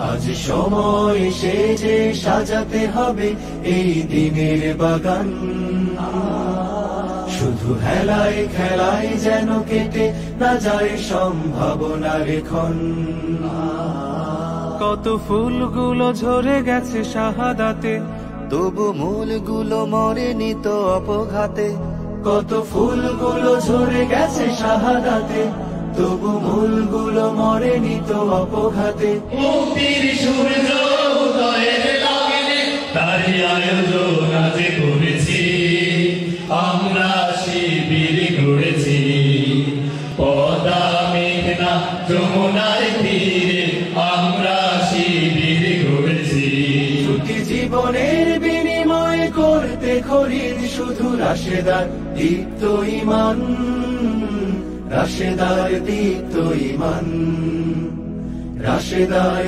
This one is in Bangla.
আজ সময় এসেছে সাজাতে হবে এই দিনের বাগান। শুধু হেলায় খেলায় যেন কেটে না যায় সম্ভাবনার ক্ষণ। কত ফুলগুলো ঝরে গেছে শাহাদাতে, তবু মূলগুলো মরেনি তো অপঘাতে। কত ফুলগুলো ঝরে গেছে শাহাদাতে, তবু মূলগুলো মরেনি তো অপঘাতে। মুক্তির সূর্য উদয়ের লগ্নে তারই আয়োজন আজ করেছি, আমরা শিবির গড়েছি। পদ্মা মেঘনা যমুনার তীরে আমরা শিবির গড়েছি। ছুটি জীবনের বিনিময় করতে খরিদ শুধু রাশেদার দীপ্ত ঈমান, রাশেদার দীপ্ত ঈমান, রাশেদার